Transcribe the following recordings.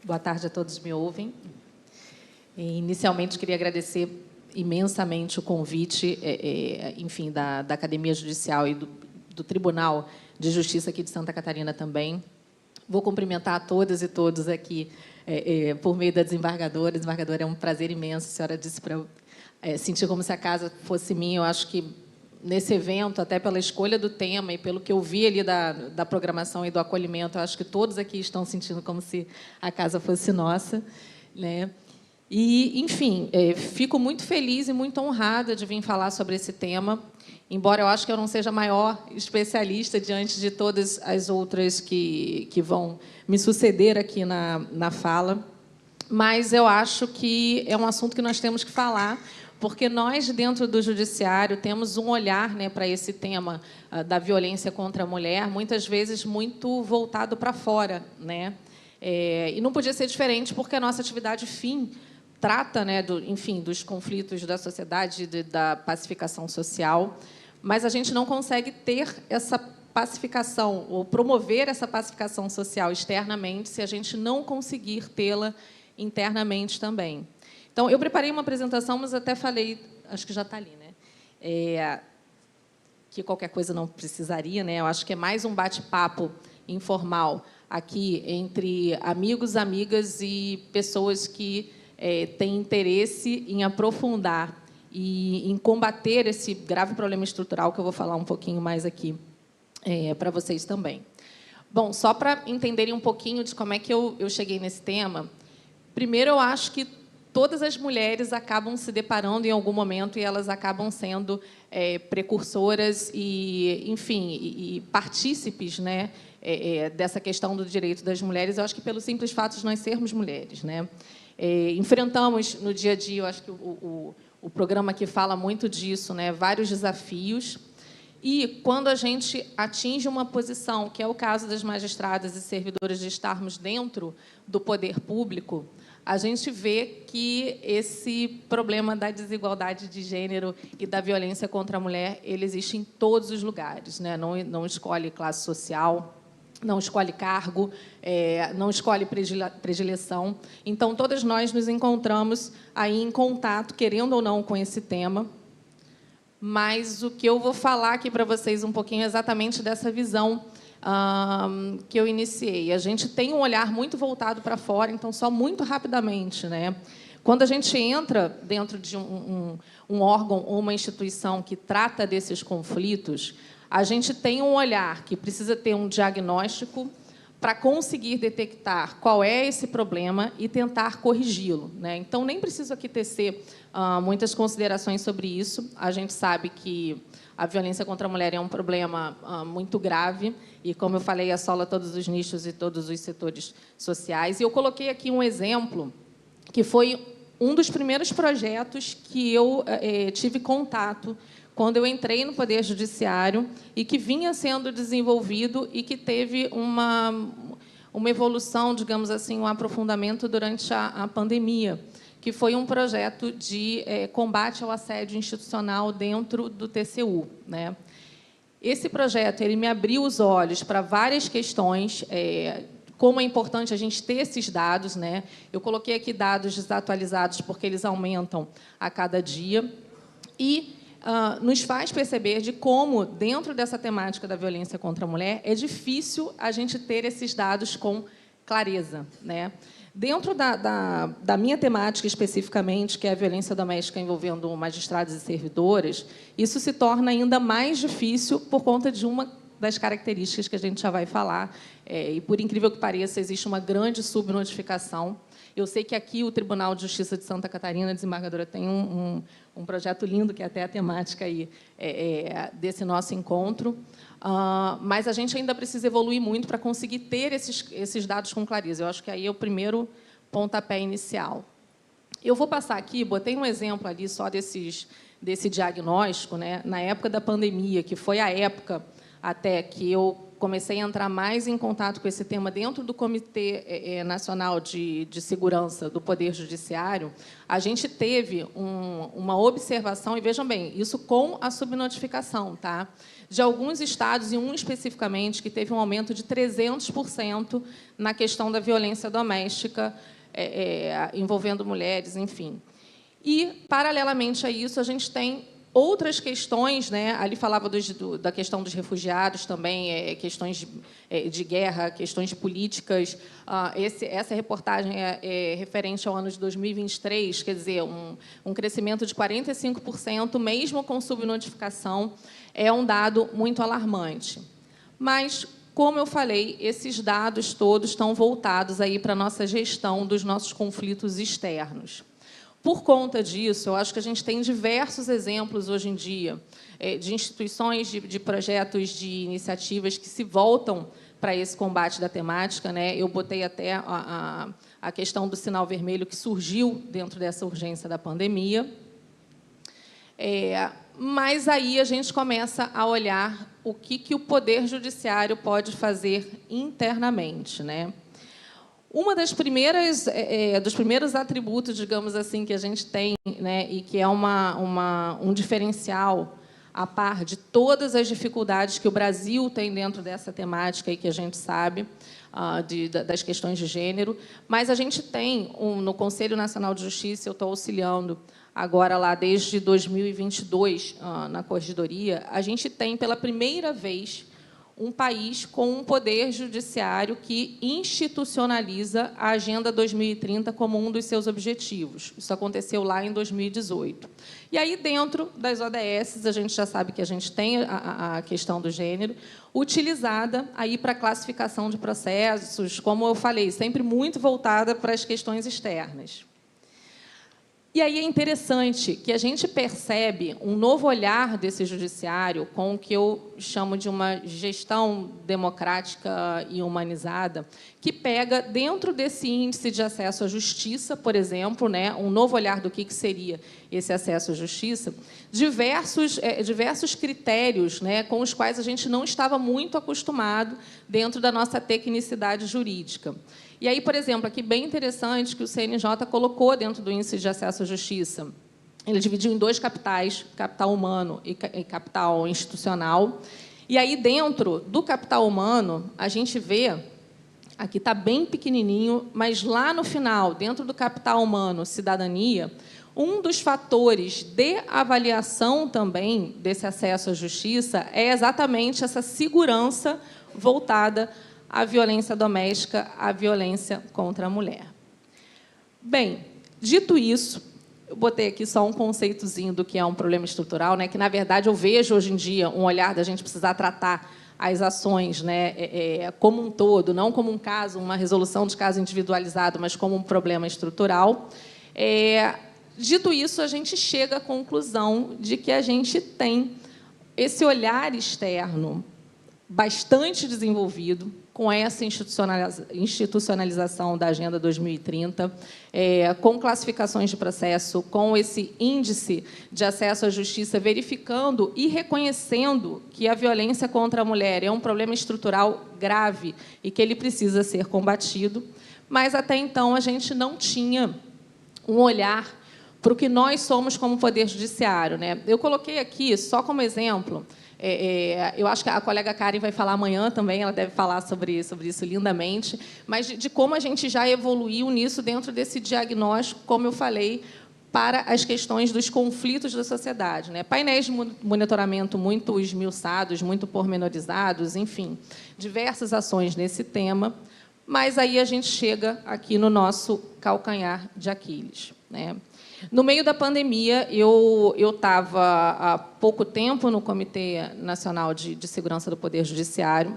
Boa tarde a todos que me ouvem. Inicialmente, queria agradecer imensamente o convite, enfim, da Academia Judicial e do Tribunal de Justiça aqui de Santa Catarina também. Vou cumprimentar a todas e todos aqui por meio da desembargadora. Desembargadora, é um prazer imenso. A senhora disse para eu sentir como se a casa fosse minha. Eu acho que, nesse evento, até pela escolha do tema e pelo que eu vi ali da programação e do acolhimento, eu acho que todos aqui estão sentindo como se a casa fosse nossa, né? E, enfim, fico muito feliz e muito honrada de vir falar sobre esse tema, embora eu acho que eu não seja a maior especialista diante de todas as outras que vão me suceder aqui na fala, mas eu acho que é um assunto que nós temos que falar, porque nós, dentro do Judiciário, temos um olhar, né, para esse tema da violência contra a mulher, muitas vezes muito voltado para fora, né? E não podia ser diferente, porque a nossa atividade fim trata, né, enfim, dos conflitos da sociedade, da pacificação social, mas a gente não consegue ter essa pacificação ou promover essa pacificação social externamente se a gente não conseguir tê-la internamente também. Então, eu preparei uma apresentação, mas até falei, acho que já está ali, né? Que qualquer coisa não precisaria, né? Eu acho que é mais um bate-papo informal aqui entre amigos, amigas e pessoas que têm interesse em aprofundar e em combater esse grave problema estrutural que eu vou falar um pouquinho mais aqui para vocês também. Bom, só para entenderem um pouquinho de como é que eu cheguei nesse tema, primeiro, eu acho que todas as mulheres acabam se deparando em algum momento e elas acabam sendo precursoras e, enfim, e partícipes, né, dessa questão do direito das mulheres. Eu acho que pelo simples fato de nós sermos mulheres, né? Enfrentamos no dia a dia, eu acho que o programa aqui fala muito disso, né, vários desafios. E, quando a gente atinge uma posição, que é o caso das magistradas e servidoras de estarmos dentro do poder público, a gente vê que esse problema da desigualdade de gênero e da violência contra a mulher, ele existe em todos os lugares, né? Não escolhe classe social, não escolhe cargo, não escolhe predileção. Então, todas nós nos encontramos aí em contato, querendo ou não, com esse tema. Mas o que eu vou falar aqui para vocês um pouquinho é exatamente dessa visão que eu iniciei. A gente tem um olhar muito voltado para fora, então, só muito rapidamente, né? Quando a gente entra dentro de um órgão ou uma instituição que trata desses conflitos, a gente tem um olhar que precisa ter um diagnóstico para conseguir detectar qual é esse problema e tentar corrigi-lo, né? Então, nem preciso aqui tecer muitas considerações sobre isso. A gente sabe que a violência contra a mulher é um problema muito grave e, como eu falei, assola todos os nichos e todos os setores sociais. E eu coloquei aqui um exemplo que foi um dos primeiros projetos que eu tive contato quando eu entrei no Poder Judiciário e que vinha sendo desenvolvido e que teve uma evolução, digamos assim, um aprofundamento durante a pandemia, que foi um projeto de combate ao assédio institucional dentro do TCU, né? Esse projeto ele me abriu os olhos para várias questões, como é importante a gente ter esses dados, né? Eu coloquei aqui dados desatualizados, porque eles aumentam a cada dia, e nos faz perceber de como, dentro dessa temática da violência contra a mulher, é difícil a gente ter esses dados com clareza, né? Dentro da minha temática, especificamente, que é a violência doméstica envolvendo magistrados e servidoras, isso se torna ainda mais difícil por conta de uma das características que a gente já vai falar. E, por incrível que pareça, existe uma grande subnotificação. Eu sei que aqui o Tribunal de Justiça de Santa Catarina, desembargadora, tem um projeto lindo, que é até a temática aí, desse nosso encontro, mas a gente ainda precisa evoluir muito para conseguir ter esses dados com clareza. Eu acho que aí é o primeiro pontapé inicial. Eu vou passar aqui, botei um exemplo ali só desse diagnóstico, né? Na época da pandemia, que foi a época até que eu comecei a entrar mais em contato com esse tema dentro do Comitê Nacional de Segurança do Poder Judiciário, a gente teve uma observação, e vejam bem, isso com a subnotificação, tá? De alguns estados, e um especificamente, que teve um aumento de 300% na questão da violência doméstica, envolvendo mulheres, enfim. E, paralelamente a isso, a gente tem outras questões, né? Ali falava da questão dos refugiados também, questões de guerra, questões políticas. Essa reportagem é referente ao ano de 2023, quer dizer, um crescimento de 45%, mesmo com subnotificação, é um dado muito alarmante. Mas, como eu falei, esses dados todos estão voltados aí para a nossa gestão dos nossos conflitos externos. Por conta disso, eu acho que a gente tem diversos exemplos, hoje em dia, de instituições, de projetos, de iniciativas que se voltam para esse combate da temática, né? Eu botei até a questão do sinal vermelho, que surgiu dentro dessa urgência da pandemia. Mas aí a gente começa a olhar o que o Poder Judiciário pode fazer internamente, né? Uma das dos primeiros atributos, digamos assim, que a gente tem, né, e que é um diferencial a par de todas as dificuldades que o Brasil tem dentro dessa temática e que a gente sabe, das questões de gênero, mas a gente tem, no Conselho Nacional de Justiça, eu estou auxiliando agora lá desde 2022, na Corregedoria, a gente tem, pela primeira vez, um país com um poder judiciário que institucionaliza a Agenda 2030 como um dos seus objetivos. Isso aconteceu lá em 2018. E aí, dentro das ODS, a gente já sabe que a gente tem a questão do gênero, utilizada aí para a classificação de processos, como eu falei, sempre muito voltada para as questões externas. E aí é interessante que a gente percebe um novo olhar desse judiciário com o que eu chamo de uma gestão democrática e humanizada, que pega, dentro desse índice de acesso à justiça, por exemplo, né, um novo olhar do que seria esse acesso à justiça, diversos critérios, né, com os quais a gente não estava muito acostumado dentro da nossa tecnicidade jurídica. E aí, por exemplo, aqui bem interessante que o CNJ colocou dentro do índice de acesso à justiça. Ele dividiu em dois capitais, capital humano e capital institucional. E aí, dentro do capital humano, a gente vê, aqui está bem pequenininho, mas lá no final, dentro do capital humano, cidadania, um dos fatores de avaliação também desse acesso à justiça é exatamente essa segurança voltada à violência doméstica, à violência contra a mulher. Bem, dito isso, eu botei aqui só um conceitozinho do que é um problema estrutural, né, que, na verdade, eu vejo hoje em dia um olhar da gente precisar tratar as ações, né, como um todo, não como um caso, uma resolução de caso individualizado, mas como um problema estrutural. Dito isso, a gente chega à conclusão de que a gente tem esse olhar externo bastante desenvolvido, com essa institucionalização da Agenda 2030, com classificações de processo, com esse índice de acesso à justiça, verificando e reconhecendo que a violência contra a mulher é um problema estrutural grave e que ele precisa ser combatido, mas, até então, a gente não tinha um olhar para o que nós somos como Poder Judiciário, né? Eu coloquei aqui, só como exemplo, eu acho que a colega Karen vai falar amanhã também, ela deve falar sobre isso lindamente, mas de como a gente já evoluiu nisso dentro desse diagnóstico, como eu falei, para as questões dos conflitos da sociedade, né? Painéis de monitoramento muito esmiuçados, muito pormenorizados, enfim, diversas ações nesse tema, mas aí a gente chega aqui no nosso calcanhar de Aquiles, né? No meio da pandemia, eu estava há pouco tempo no Comitê Nacional de Segurança do Poder Judiciário.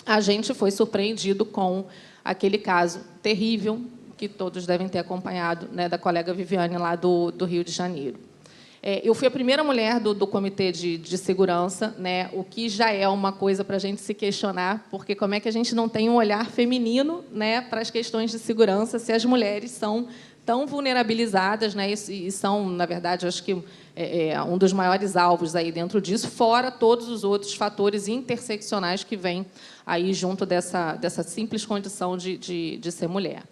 A gente foi surpreendido com aquele caso terrível, que todos devem ter acompanhado, né, da colega Viviane, lá do Rio de Janeiro. Eu fui a primeira mulher do Comitê de Segurança, né, o que já é uma coisa para a gente se questionar, porque como é que a gente não tem um olhar feminino, né, para as questões de segurança, se as mulheres são estão vulnerabilizadas, né, e são, na verdade, acho que um dos maiores alvos aí dentro disso, fora todos os outros fatores interseccionais que vêm aí junto dessa simples condição de ser mulher.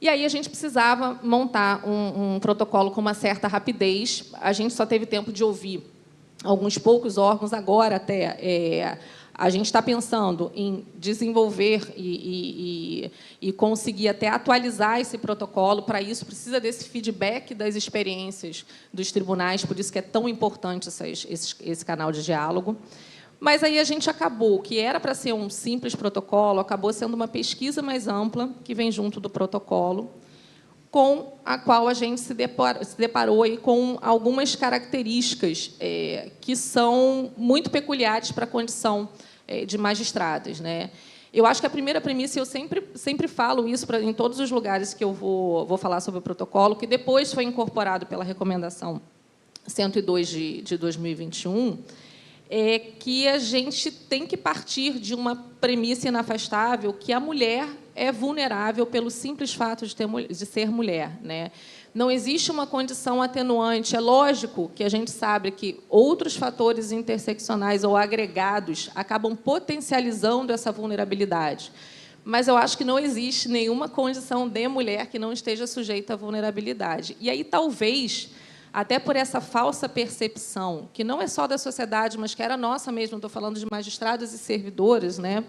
E aí a gente precisava montar um protocolo com uma certa rapidez. A gente só teve tempo de ouvir alguns poucos órgãos, agora até a gente está pensando em desenvolver e conseguir até atualizar esse protocolo. Para isso, precisa desse feedback das experiências dos tribunais, por isso que é tão importante esse canal de diálogo. Mas aí a gente acabou, que era para ser um simples protocolo, acabou sendo uma pesquisa mais ampla, que vem junto do protocolo, com a qual a gente se deparou aí com algumas características que são muito peculiares para a condição de magistradas, né? Eu acho que a primeira premissa, eu sempre falo isso em todos os lugares que eu vou falar sobre o protocolo, que depois foi incorporado pela Recomendação 102 de 2021, é que a gente tem que partir de uma premissa inafastável que a mulher é vulnerável pelo simples fato de ser mulher, né? Não existe uma condição atenuante. É lógico que a gente sabe que outros fatores interseccionais ou agregados acabam potencializando essa vulnerabilidade. Mas eu acho que não existe nenhuma condição de mulher que não esteja sujeita à vulnerabilidade. E aí, talvez, até por essa falsa percepção, que não é só da sociedade, mas que era nossa mesmo, estou falando de magistrados e servidores, né?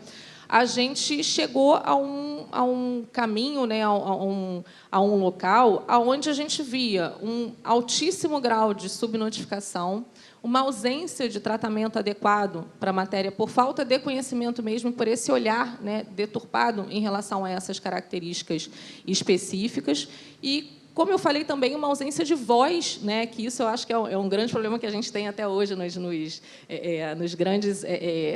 A gente chegou a um caminho, né, a um local onde a gente via um altíssimo grau de subnotificação, uma ausência de tratamento adequado para a matéria, por falta de conhecimento mesmo, por esse olhar, né, deturpado em relação a essas características específicas, e, como eu falei também, uma ausência de voz, né, que isso eu acho que é um grande problema que a gente tem até hoje nos grandes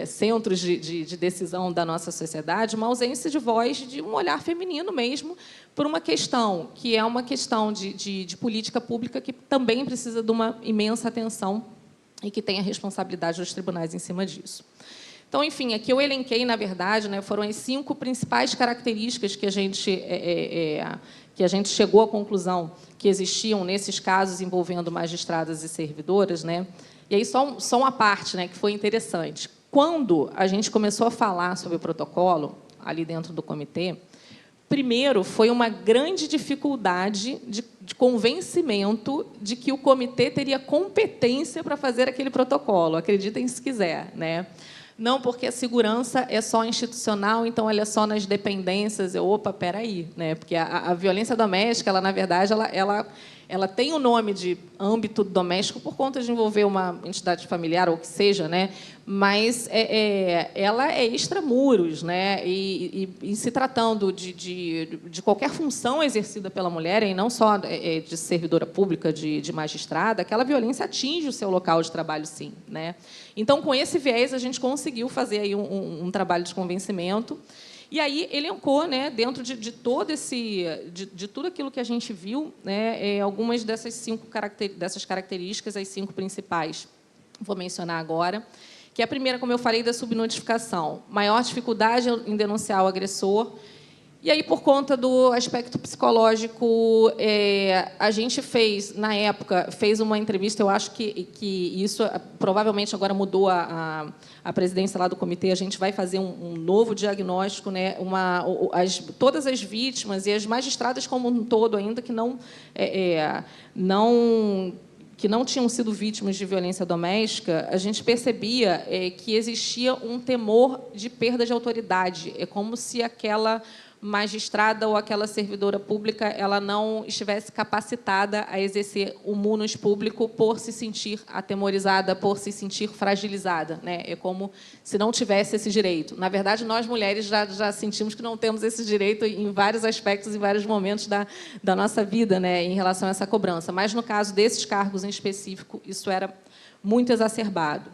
centros de decisão da nossa sociedade, uma ausência de voz, de um olhar feminino mesmo, por uma questão que é uma questão de política pública que também precisa de uma imensa atenção e que tem a responsabilidade dos tribunais em cima disso. Então, enfim, aqui eu elenquei, na verdade, né, foram as 5 principais características que a gente chegou à conclusão que existiam nesses casos envolvendo magistradas e servidoras, né? E aí, só uma parte, né, que foi interessante. Quando a gente começou a falar sobre o protocolo, ali dentro do comitê, primeiro, foi uma grande dificuldade de convencimento de que o comitê teria competência para fazer aquele protocolo, acreditem se quiser, né? Não, porque a segurança é só institucional, então ela é só nas dependências. Opa, peraí, né? Porque a violência doméstica, ela, na verdade, ela tem o nome de âmbito doméstico por conta de envolver uma entidade familiar, ou o que seja, né? Mas ela é extramuros, né? E se tratando de qualquer função exercida pela mulher, e não só de servidora pública, de magistrada, aquela violência atinge o seu local de trabalho, sim, né? Então, com esse viés, a gente conseguiu fazer aí um trabalho de convencimento. E aí elencou, né, dentro de tudo aquilo que a gente viu, né, algumas dessas características, as 5 principais, vou mencionar agora, que é a primeira, como eu falei, da subnotificação, maior dificuldade em denunciar o agressor. E aí, por conta do aspecto psicológico, a gente na época, fez uma entrevista, eu acho que isso provavelmente agora mudou a presidência lá do comitê, a gente vai fazer um novo diagnóstico, né, todas as vítimas e as magistradas como um todo, ainda que não tinham sido vítimas de violência doméstica, a gente percebia que existia um temor de perda de autoridade. É como se aquela magistrada ou aquela servidora pública ela não estivesse capacitada a exercer o munus público por se sentir atemorizada, por se sentir fragilizada, né? É como se não tivesse esse direito. Na verdade, nós, mulheres, já sentimos que não temos esse direito em vários aspectos, em vários momentos da nossa vida, né, em relação a essa cobrança. Mas, no caso desses cargos em específico, isso era muito exacerbado.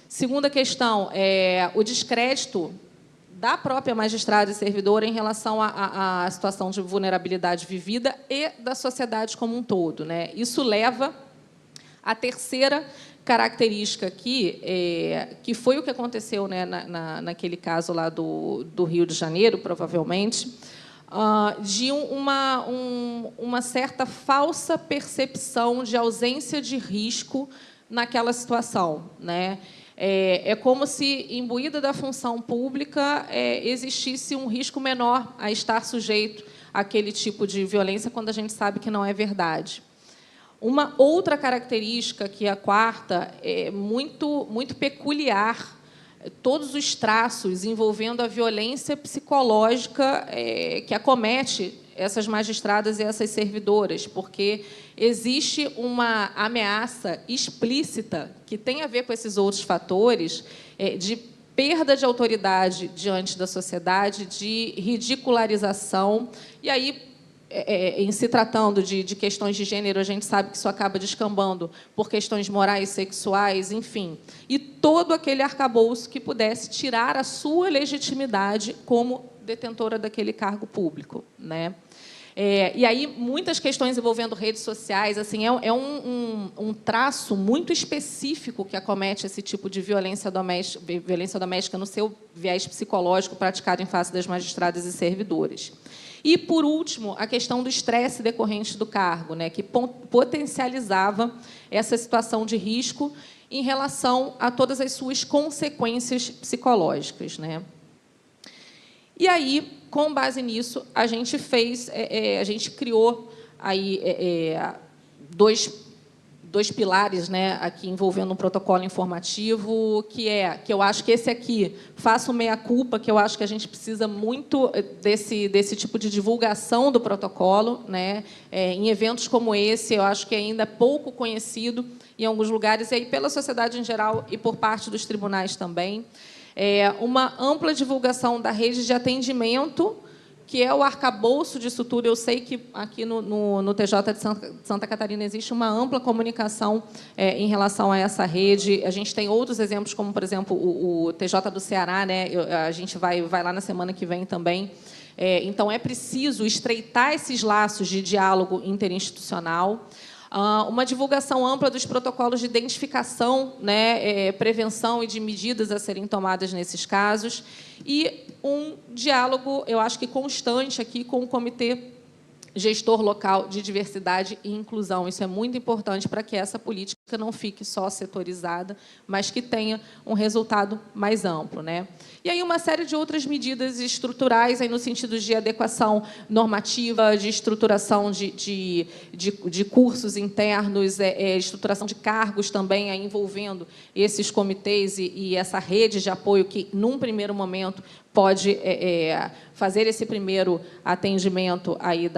Segunda questão, o descrédito da própria magistrada e servidora em relação à situação de vulnerabilidade vivida e da sociedade como um todo, né? Isso leva à terceira característica aqui, que foi o que aconteceu, né, naquele caso lá do Rio de Janeiro, provavelmente, de uma certa falsa percepção de ausência de risco naquela situação, né? É como se, imbuída da função pública, existisse um risco menor a estar sujeito àquele tipo de violência, quando a gente sabe que não é verdade. Uma outra característica, que é a quarta, é muito peculiar, todos os traços envolvendo a violência psicológica que acomete essas magistradas e essas servidoras, porque existe uma ameaça explícita que tem a ver com esses outros fatores de perda de autoridade diante da sociedade, de ridicularização. E aí, em se tratando de questões de gênero, a gente sabe que isso acaba descambando por questões morais, sexuais, enfim. E todo aquele arcabouço que pudesse tirar a sua legitimidade como detentora daquele cargo público, né? E aí, muitas questões envolvendo redes sociais, assim, um traço muito específico que acomete esse tipo de violência doméstica no seu viés psicológico praticado em face das magistradas e servidoras. E, por último, a questão do estresse decorrente do cargo, né, que potencializava essa situação de risco em relação a todas as suas consequências psicológicas, né? E aí, com base nisso, a gente criou aí dois pilares, né, aqui envolvendo um protocolo informativo, que eu acho que esse aqui, faço meia-culpa, que eu acho que a gente precisa muito desse tipo de divulgação do protocolo, né? Em eventos como esse, eu acho que ainda é pouco conhecido em alguns lugares, e aí pela sociedade em geral e por parte dos tribunais também. Uma ampla divulgação da rede de atendimento, que é o arcabouço disso tudo. Eu sei que aqui no TJ de Santa Catarina existe uma ampla comunicação em relação a essa rede. A gente tem outros exemplos, como, por exemplo, o TJ do Ceará, né? A gente vai lá na semana que vem também. Então, é preciso estreitar esses laços de diálogo interinstitucional. Uma divulgação ampla dos protocolos de identificação, né, prevenção e de medidas a serem tomadas nesses casos, e um diálogo, eu acho que constante aqui com o Comitê Gestor Local de Diversidade e Inclusão. Isso é muito importante para que essa política não fique só setorizada, mas que tenha um resultado mais amplo, né? E aí uma série de outras medidas estruturais aí no sentido de adequação normativa, de estruturação de cursos internos, estruturação de cargos também, aí envolvendo esses comitês e essa rede de apoio que, num primeiro momento, pode fazer esse primeiro atendimento aí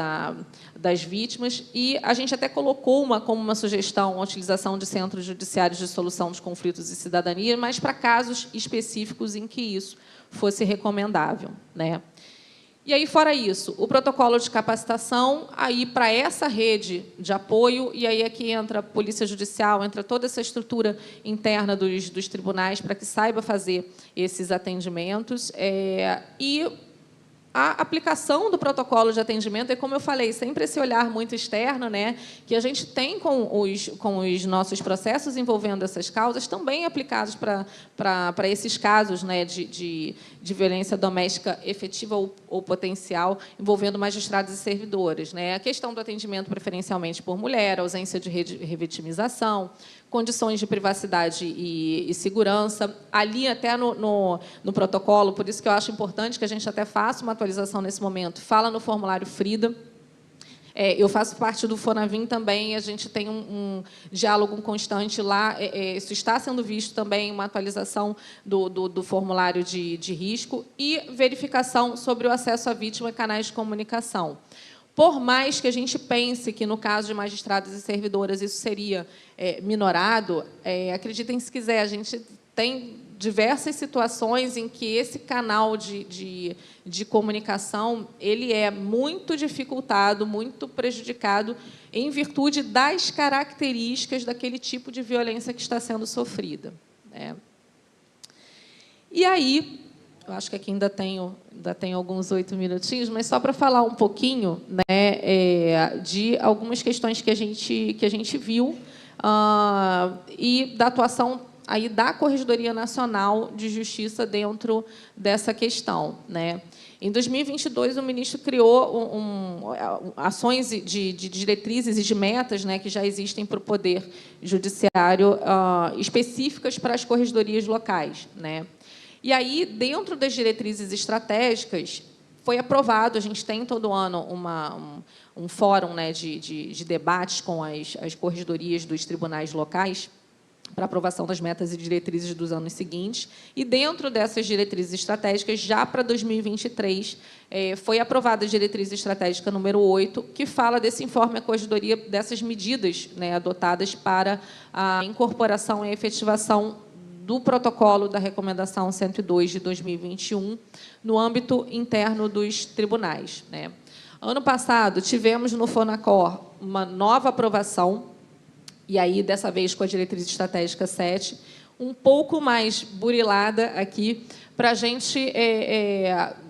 das vítimas. E a gente até colocou como uma sugestão a utilização de centros judiciários de solução de conflitos e cidadania, mas para casos específicos em que isso fosse recomendável, né? E aí, fora isso, o protocolo de capacitação, aí para essa rede de apoio, e aí aqui entra a Polícia Judicial, entra toda essa estrutura interna dos tribunais para que saiba fazer esses atendimentos. E a aplicação do protocolo de atendimento é, como eu falei, sempre esse olhar muito externo, né, que a gente tem com os nossos processos envolvendo essas causas, também aplicados para esses casos, né, de violência doméstica efetiva ou potencial, envolvendo magistrados e servidores, né? A questão do atendimento preferencialmente por mulher, ausência de revitimização, condições de privacidade e segurança. Ali, até no protocolo, por isso que eu acho importante que a gente até faça uma atualização nesse momento, fala no formulário FRIDA. Eu faço parte do FONAVIM também, a gente tem um diálogo constante lá. Isso está sendo visto também, uma atualização do formulário de risco e verificação sobre o acesso à vítima e canais de comunicação. Por mais que a gente pense que, no caso de magistrados e servidoras, isso seria minorado, acreditem se quiser, a gente tem diversas situações em que esse canal de comunicação ele é muito dificultado, muito prejudicado, em virtude das características daquele tipo de violência que está sendo sofrida, né? E aí, eu acho que aqui ainda tenho alguns 8 minutinhos, mas só para falar um pouquinho, né, de algumas questões que a gente viu e da atuação aí da Corregedoria Nacional de Justiça dentro dessa questão, né? Em 2022, o ministro criou ações de diretrizes e de metas, né, que já existem para o Poder Judiciário, específicas para as corregedorias locais, né? E aí, dentro das diretrizes estratégicas, foi aprovado, a gente tem todo ano um fórum, né, de debates com as corregedorias dos tribunais locais, para aprovação das metas e diretrizes dos anos seguintes. E, dentro dessas diretrizes estratégicas, já para 2023, foi aprovada a diretriz estratégica número 8, que fala desse informe à Corregedoria, dessas medidas, né, adotadas para a incorporação e efetivação do protocolo da Recomendação 102 de 2021 no âmbito interno dos tribunais, né? Ano passado, tivemos no FONACOR uma nova aprovação, e aí, dessa vez, com a diretriz estratégica 7, um pouco mais burilada aqui, para a gente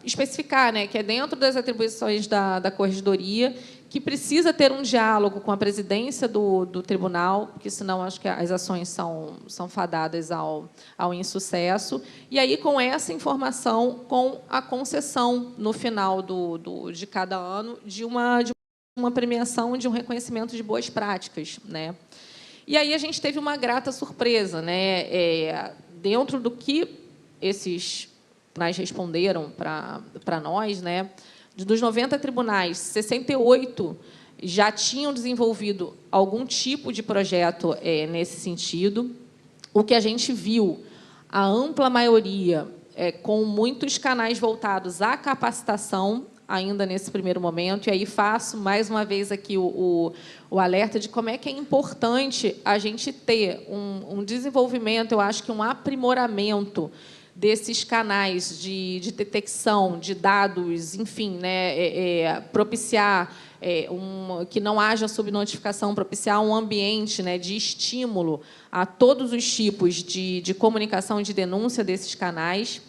especificar, né, que é dentro das atribuições da Corregedoria, que precisa ter um diálogo com a presidência do tribunal, porque, senão, acho que as ações são fadadas ao insucesso. E aí, com essa informação, com a concessão, no final de cada ano, de uma premiação, de um reconhecimento de boas práticas, né? E aí a gente teve uma grata surpresa, né? Dentro do que esses tribunais responderam para nós, né? Dos 90 tribunais, 68 já tinham desenvolvido algum tipo de projeto nesse sentido. O que a gente viu, a ampla maioria, com muitos canais voltados à capacitação, ainda nesse primeiro momento, e aí faço, mais uma vez, aqui o alerta de como é que é importante a gente ter um desenvolvimento, eu acho que um aprimoramento desses canais de detecção de dados, enfim, né, propiciar que não haja subnotificação, propiciar um ambiente, né, de estímulo a todos os tipos de comunicação e de denúncia desses canais.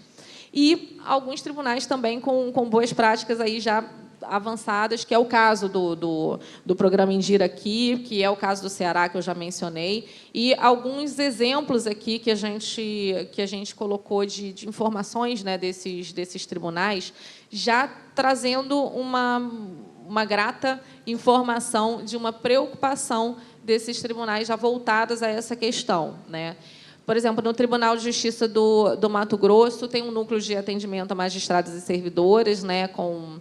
E alguns tribunais também com boas práticas aí já avançadas, que é o caso do programa Indira aqui, que é o caso do Ceará, que eu já mencionei, e alguns exemplos aqui que a gente colocou de informações, né, desses tribunais, já trazendo uma grata informação de uma preocupação desses tribunais já voltadas a essa questão, né? Por exemplo, no Tribunal de Justiça do Mato Grosso, tem um núcleo de atendimento a magistrados e servidoras, né, com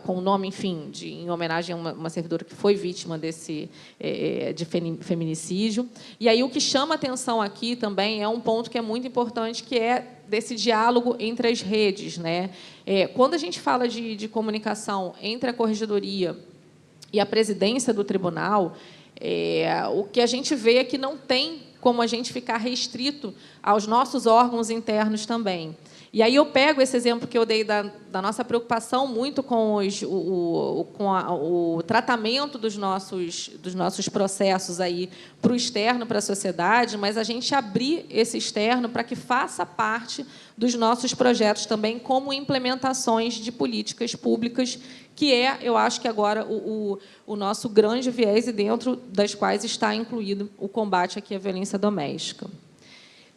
o nome, enfim, em homenagem a uma servidora que foi vítima de feminicídio. E aí o que chama atenção aqui também é um ponto que é muito importante, que é desse diálogo entre as redes, né? Quando a gente fala de comunicação entre a Corregedoria e a presidência do tribunal, o que a gente vê é que não tem como a gente ficar restrito aos nossos órgãos internos também. E aí eu pego esse exemplo que eu dei da nossa preocupação muito com o tratamento dos nossos processos aí para o externo, para a sociedade, mas a gente abrir esse externo para que faça parte dos nossos projetos também como implementações de políticas públicas, que eu acho que agora o nosso grande viés, e dentro das quais está incluído o combate aqui à violência doméstica.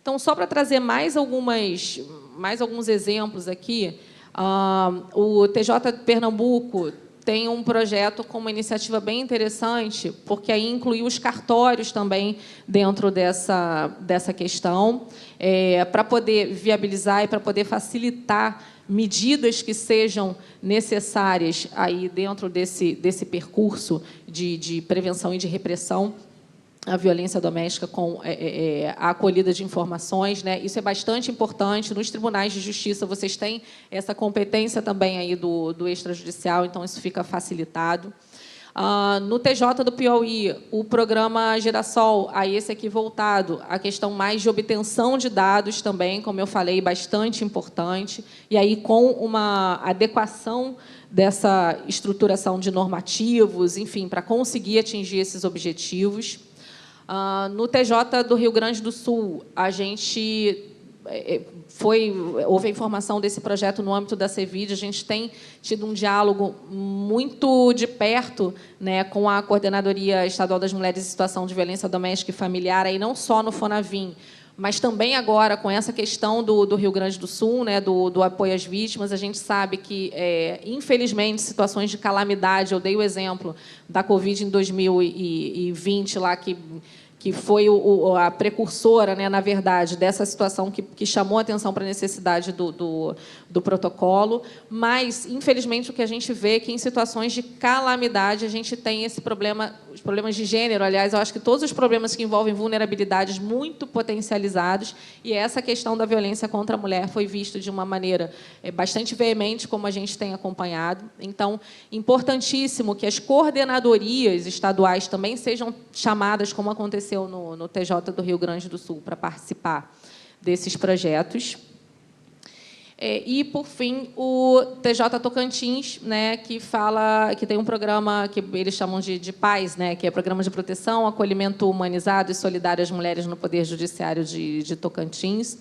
Então, só para trazer mais alguns exemplos aqui, o TJ de Pernambuco tem um projeto com uma iniciativa bem interessante, porque aí incluiu os cartórios também dentro dessa questão, para poder viabilizar e para poder facilitar medidas que sejam necessárias aí dentro desse percurso de prevenção e de repressão à violência doméstica, com a acolhida de informações, né? Isso é bastante importante. Nos tribunais de justiça, vocês têm essa competência também aí do extrajudicial, então isso fica facilitado. No TJ do Piauí, o programa Girassol, aí esse aqui voltado à questão mais de obtenção de dados também, como eu falei, bastante importante, e aí com uma adequação dessa estruturação de normativos, enfim, para conseguir atingir esses objetivos. No TJ do Rio Grande do Sul, a gente houve a informação desse projeto no âmbito da CEVID, a gente tem tido um diálogo muito de perto, né, com a Coordenadoria Estadual das Mulheres em Situação de Violência Doméstica e Familiar, aí não só no FONAVIM, mas também agora, com essa questão do Rio Grande do Sul, né, do apoio às vítimas, a gente sabe que, infelizmente, situações de calamidade, eu dei o exemplo da Covid em 2020, lá que foi a precursora, né, na verdade, dessa situação que chamou a atenção para a necessidade do protocolo, mas, infelizmente, o que a gente vê é que, em situações de calamidade, a gente tem esse problema, os problemas de gênero, aliás, eu acho que todos os problemas que envolvem vulnerabilidades muito potencializados, e essa questão da violência contra a mulher foi visto de uma maneira bastante veemente, como a gente tem acompanhado. Então, importantíssimo que as coordenadorias estaduais também sejam chamadas, como aconteceu no TJ do Rio Grande do Sul, para participar desses projetos. E, por fim, o TJ Tocantins, né, que tem um programa que eles chamam de PAIS, né, que é Programa de Proteção, Acolhimento Humanizado e Solidário às Mulheres no Poder Judiciário de Tocantins.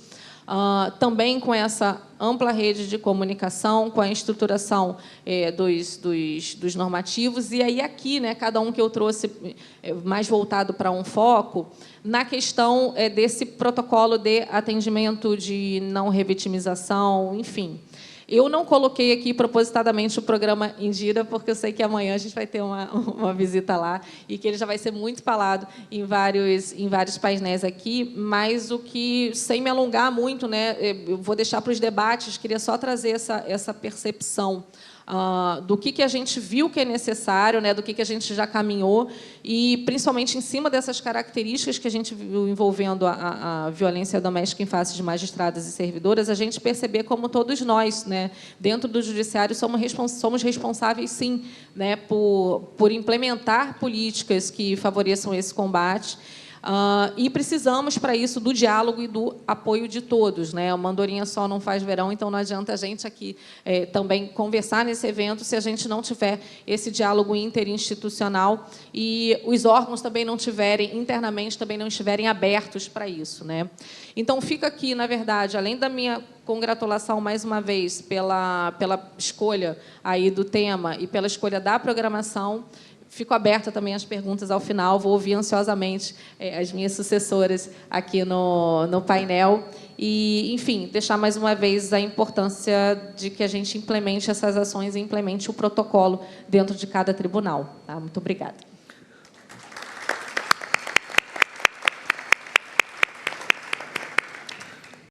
Também com essa ampla rede de comunicação, com a estruturação dos normativos. E aí, aqui, né, cada um que eu trouxe mais voltado para um foco, na questão desse protocolo de atendimento de não revitimização, enfim. Eu não coloquei aqui propositadamente o programa Indira, porque eu sei que amanhã a gente vai ter uma visita lá e que ele já vai ser muito falado em vários painéis aqui, mas o que, sem me alongar muito, né, eu vou deixar para os debates, queria só trazer essa percepção do que a gente viu que é necessário, né, do que a gente já caminhou, e, principalmente, em cima dessas características que a gente viu envolvendo a violência doméstica em face de magistradas e servidoras, a gente perceber como todos nós, né, dentro do judiciário, somos responsáveis, sim, né, por implementar políticas que favoreçam esse combate. E precisamos, para isso, do diálogo e do apoio de todos, né? Uma andorinha só não faz verão, então não adianta a gente aqui também conversar nesse evento se a gente não tiver esse diálogo interinstitucional e os órgãos também não tiverem, internamente, também não estiverem abertos para isso, né? Então, fica aqui, na verdade, além da minha congratulação, mais uma vez, pela escolha aí do tema e pela escolha da programação. Fico aberta também às perguntas ao final, vou ouvir ansiosamente as minhas sucessoras aqui no painel. E, enfim, deixar mais uma vez a importância de que a gente implemente essas ações e implemente o protocolo dentro de cada tribunal. Tá? Muito obrigada.